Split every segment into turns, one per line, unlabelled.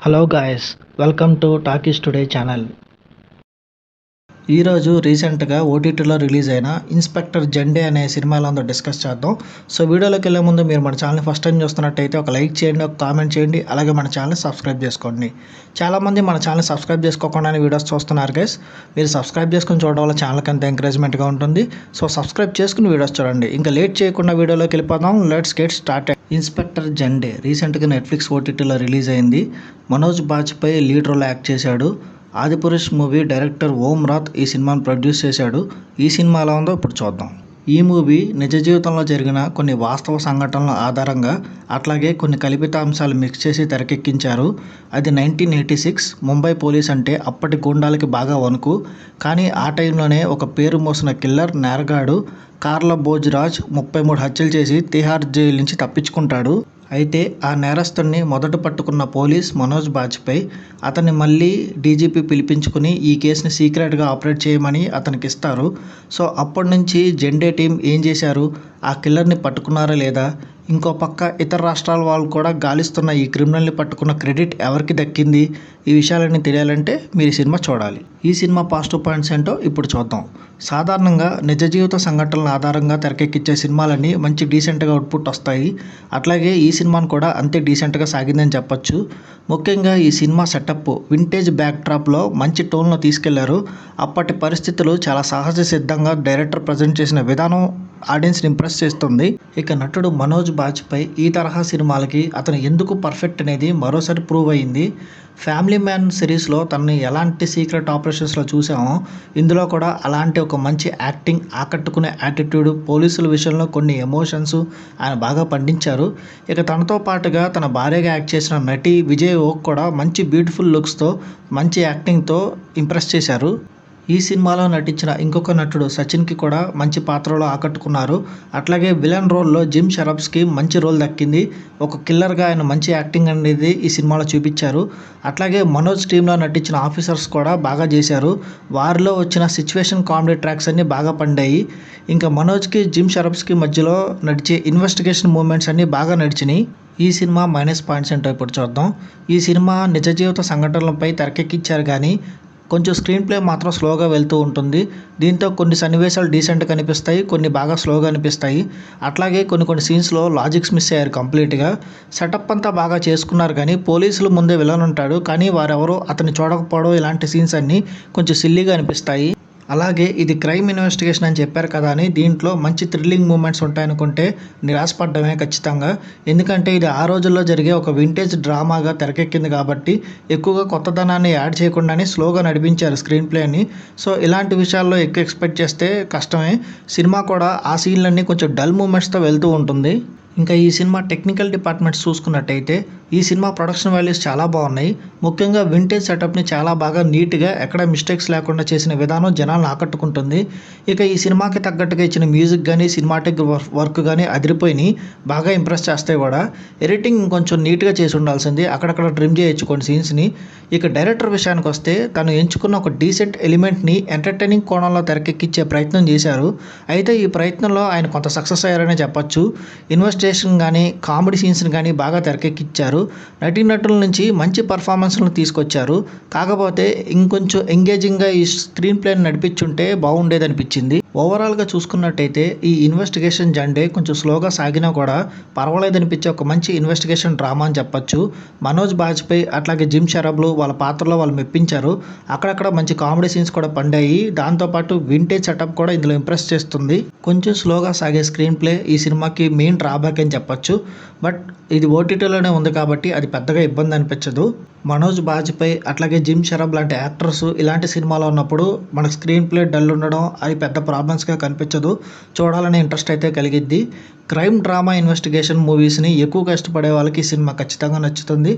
Hello guys, welcome to talkies today channel. ఈరోజు రీసెంట్గా ఓటీటీలో రిలీజ్ అయిన ఇన్స్పెక్టర్ జండే అనే సినిమా ఎలా ఉందో డిస్కస్ చేద్దాం. సో వీడియోలోకి వెళ్ళే ముందు మీరు మన ఛానల్ని ఫస్ట్ టైం చూస్తున్నట్టయితే ఒక లైక్ చేయండి, ఒక కామెంట్ చేయండి, అలాగే మన ఛానల్ని సబ్స్క్రైబ్ చేసుకోండి. చాలామంది మన ఛానల్ని సబ్స్క్రైబ్ చేసుకోకుండానే వీడియోస్ చూస్తున్నారు గైస్. మీరు సబ్స్క్రైబ్ చేసుకుని చూడడం వల్ల ఛానల్కి అంత ఎంకరేజ్మెంట్గా ఉంటుంది. సో సబ్స్క్రైబ్ చేసుకుని వీడియోస్ చూడండి. ఇంకా లేట్ చేయకుండా వీడియోలోకి వెళ్ళిపోదాం. Let's get start. Inspector Zende రీసెంట్గా నెట్ఫ్లిక్స్ ఓటీటీలో రిలీజ్ అయింది. Manoj Bajpayee lead role act చేశాడు. ఆదిపురుష్ మూవీ డైరెక్టర్ ఓం రాత్ ఈ సినిమాను ప్రొడ్యూస్ చేశాడు. ఈ సినిమా ఎలా ఉందో ఇప్పుడు చూద్దాం. ఈ మూవీ నిజ జీవితంలో జరిగిన కొన్ని వాస్తవ సంఘటనల ఆధారంగా అట్లాగే కొన్ని కల్పిత అంశాలు మిక్స్ చేసి తెరకెక్కించారు. అది 1986 ముంబై పోలీస్ అంటే అప్పటి గూండాలకి బాగా వణుకు. కానీ ఆ టైంలోనే ఒక పేరు మోసిన కిల్లర్ నేరగాడు కార్ల భోజ్రాజ్ 33 హత్యలు చేసి తిహార్ జైలు నుంచి తప్పించుకుంటాడు. అయితే ఆ నేరస్తుడిని మొదట పట్టుకున్న పోలీస్ మనోజ్ బాజ్పేయి అతన్ని మళ్ళీ డీజీపీ పిలిపించుకుని ఈ కేసుని సీక్రెట్గా ఆపరేట్ చేయమని అతనికి ఇస్తారు. సో అప్పటి నుంచి జెండే టీం ఏం చేశారు, ఆ కిల్లర్ని పట్టుకున్నారా లేదా, ఇంకో పక్క ఇతర రాష్ట్రాల వాళ్ళు కూడా గాలిస్తున్న ఈ క్రిమినల్ని పట్టుకున్న క్రెడిట్ ఎవరికి దక్కింది, ఈ విషయాలన్నీ తెలియాలంటే మీరు ఈ సినిమా చూడాలి. ఈ సినిమా పాజిటివ్ పాయింట్స్ ఏంటో ఇప్పుడు చూద్దాం. సాధారణంగా నిజ జీవిత సంఘటనల ఆధారంగా తెరకెక్కించే సినిమాలన్నీ మంచి డీసెంట్గా అవుట్పుట్ వస్తాయి. అట్లాగే ఈ సినిమాను కూడా అంతే డీసెంట్గా సాగిందని చెప్పొచ్చు. ముఖ్యంగా ఈ సినిమా సెటప్ వింటేజ్ బ్యాక్ డ్రాప్లో మంచి టోన్లో తీసుకెళ్లారు. అప్పటి పరిస్థితులు చాలా సహజ సిద్ధంగా డైరెక్టర్ ప్రజెంట్ చేసిన విధానం ఆడియన్స్ని ఇంప్రెస్ చేస్తుంది. ఇక నటుడు మనోజ్ బాజ్పేయి ఈ తరహా సినిమాలకి అతను ఎందుకు పర్ఫెక్ట్ అనేది మరోసారి ప్రూవ్ అయ్యింది. ఫ్యామిలీ మ్యాన్ సిరీస్లో తనని ఎలాంటి సీక్రెట్ ఆపరేషన్స్లో చూసామో ఇందులో కూడా అలాంటి ఒక మంచి యాక్టింగ్, ఆకట్టుకునే యాటిట్యూడ్, పోలీసుల విషయంలో కొన్ని ఎమోషన్స్ ఆయన బాగా పండించారు. ఇక తనతో పాటుగా తన భార్యగా యాక్ట్ చేసిన నటి విజయ్ ఓక్ కూడా మంచి బ్యూటిఫుల్ లుక్స్తో మంచి యాక్టింగ్తో ఇంప్రెస్ చేశారు. ఈ సినిమాలో నటించిన ఇంకొక నటుడు సచిన్కి కూడా మంచి పాత్రలో ఆకట్టుకున్నారు. అట్లాగే విలన్ రోల్లో జిమ్ షరఫ్స్కి మంచి రోల్ దక్కింది. ఒక కిల్లర్గా ఆయన మంచి యాక్టింగ్ అనేది ఈ సినిమాలో చూపించారు. అట్లాగే మనోజ్ టీంలో నటించిన ఆఫీసర్స్ కూడా బాగా చేశారు. వారిలో వచ్చిన సిచ్యువేషన్ కామెడీ ట్రాక్స్ అన్నీ బాగా పండాయి. ఇంకా మనోజ్కి జిమ్ షరఫ్స్కి మధ్యలో నడిచే ఇన్వెస్టిగేషన్ మూమెంట్స్ అన్నీ బాగా నడిచినాయి. ఈ సినిమా మైనస్ పాయింట్స్ ఏంటో ఇప్పుడు చూద్దాం. ఈ సినిమా నిజ జీవిత సంఘటనలపై తెరకెక్కించారు కానీ కొంచెం స్క్రీన్ ప్లే మాత్రం స్లోగా వెళ్తూ ఉంటుంది. దీంతో కొన్ని సన్నివేశాలు డీసెంట్గా అనిపిస్తాయి, కొన్ని బాగా స్లోగా అనిపిస్తాయి. అట్లాగే కొన్ని సీన్స్లో లాజిక్స్ మిస్ అయ్యారు కంప్లీట్గా. సెటప్ అంతా బాగా చేసుకున్నారు కానీ పోలీసులు ముందే విలన్ ఉంటాడు కానీ వారెవరో అతన్ని చూడకపోవడం, ఇలాంటి సీన్స్ అన్నీ కొంచెం సిల్లీగా అనిపిస్తాయి. అలాగే ఇది క్రైమ్ ఇన్వెస్టిగేషన్ అని చెప్పారు కదా అని దీంట్లో మంచి థ్రిల్లింగ్ మూమెంట్స్ ఉంటాయనుకుంటే నిరాశపడ్డమే ఖచ్చితంగా. ఎందుకంటే ఇది ఆ రోజుల్లో జరిగే ఒక వింటేజ్ డ్రామాగా తెరకెక్కింది కాబట్టి ఎక్కువగా కొత్తదనాన్ని యాడ్ చేయకుండానే స్లోగా నడిపించారు స్క్రీన్ ప్లేని. సో ఇలాంటి విషయాల్లో ఎక్కువ ఎక్స్పెక్ట్ చేస్తే కష్టమే. సినిమా కూడా ఆ సీన్లన్నీ కొంచెం డల్ మూమెంట్స్తో వెళ్తూ ఉంటుంది. ఇంకా ఈ సినిమా టెక్నికల్ డిపార్ట్మెంట్స్ చూసుకున్నట్టయితే ఈ సినిమా ప్రొడక్షన్ వాల్యూస్ చాలా బాగున్నాయి. ముఖ్యంగా వింటేజ్ సెటప్ని చాలా బాగా నీట్గా ఎక్కడ మిస్టేక్స్ లేకుండా చేసిన విధానం జనాలను ఆకట్టుకుంటుంది. ఇక ఈ సినిమాకి తగ్గట్టుగా ఇచ్చిన మ్యూజిక్ కానీ సినిమాటిక్ వర్క్ కానీ అదిరిపోయినాయి, బాగా ఇంప్రెస్ చేస్తాయి కూడా. ఎడిటింగ్ కొంచెం నీట్గా చేసి ఉండాల్సింది, అక్కడక్కడ ట్రిమ్ చేయొచ్చు కొన్ని సీన్స్ని. ఇక డైరెక్టర్ విషయానికి వస్తే తను ఎంచుకున్న ఒక డీసెంట్ ఎలిమెంట్ని ఎంటర్టైనింగ్ కోణంలో తెరకెక్కించే ప్రయత్నం చేశారు. అయితే ఈ ప్రయత్నంలో ఆయన కొంత సక్సెస్ అయ్యారనే చెప్పొచ్చు. ఇన్వెస్టిగేషన్ కానీ కామెడీ సీన్స్ని కానీ బాగా తెరకెక్కించారు. నటీనటుల నుంచి మంచి పర్ఫార్మెన్స్లను తీసుకొచ్చారు. కాకపోతే ఇంకొంచెం ఎంగేజింగ్గా ఈ స్క్రీన్ ప్లేని నడిపించుంటే బాగుండేది అనిపించింది. ఓవరాల్గా చూసుకున్నట్టయితే ఈ ఇన్వెస్టిగేషన్ జండే కొంచెం స్లోగా సాగినా కూడా పర్వాలేదనిపించే ఒక మంచి ఇన్వెస్టిగేషన్ డ్రామా అని చెప్పొచ్చు. మనోజ్ బాజ్పేయి అట్లాగే జిమ్ షరఫ్లు వాళ్ళ పాత్రలో వాళ్ళు మెప్పించారు. అక్కడక్కడ మంచి కామెడీ సీన్స్ కూడా పండాయి. దాంతోపాటు వింటేజ్ సెటప్ కూడా ఇందులో ఇంప్రెస్ చేస్తుంది. కొంచెం స్లోగా సాగే స్క్రీన్ ప్లే ఈ సినిమాకి మెయిన్ డ్రాబ్యాక్ అని చెప్పొచ్చు. బట్ ఇది ఓటీటీలోనే ఉంది కాబట్టి అది పెద్దగా ఇబ్బంది అనిపించదు. మనోజ్ బాజ్పేయి అట్లాగే జిమ్ షరఫ్ లాంటి యాక్టర్స్ ఇలాంటి సినిమాలో ఉన్నప్పుడు మనకు స్క్రీన్ ప్లే డల్ ఉండడం అది పెద్ద ప్రాబ్లమ్స్గా కనిపించదు. చూడాలనే ఇంట్రెస్ట్ అయితే కలిగిద్ది. క్రైమ్ డ్రామా ఇన్వెస్టిగేషన్ మూవీస్ని ఎక్కువగా ఇష్టపడే వాళ్ళకి ఈ సినిమా ఖచ్చితంగా నచ్చుతుంది.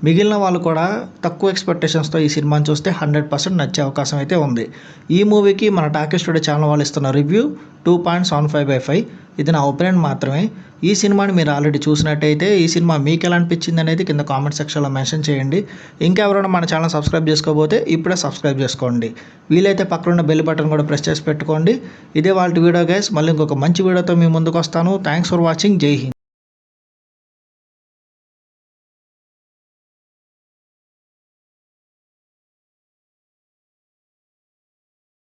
మిగిలిన వాళ్ళు కూడా తక్కువ ఎక్స్పెక్టేషన్స్తో ఈ సినిమాని చూస్తే 100% నచ్చే అవకాశం అయితే ఉంది. ఈ మూవీకి మన టాకీస్ టుడే ఛానల్ వాళ్ళు ఇస్తున్న రివ్యూ 2.75/5. ఇది నా ఒపీనియన్ మాత్రమే. ఈ సినిమాని మీరు ఆల్రెడీ చూసినట్టయితే ఈ సినిమా మీకు ఎలా అనిపించింది అనేది కింద కామెంట్ సెక్షన్లో మెన్షన్ చేయండి. ఇంకెవరైనా మన ఛానల్ సబ్స్క్రైబ్ చేసుకోకపోతే ఇప్పుడే సబ్స్క్రైబ్ చేసుకోండి. వీలైతే పక్కన బెల్ బటన్ కూడా ప్రెస్ చేసి పెట్టుకోండి. ఇదే వాళ్ళ వీడియో గైస్. మళ్ళీ ఇంకొక మంచి వీడియోతో మీ ముందుకు వస్తాను. Thanks for watching. జై హింద్.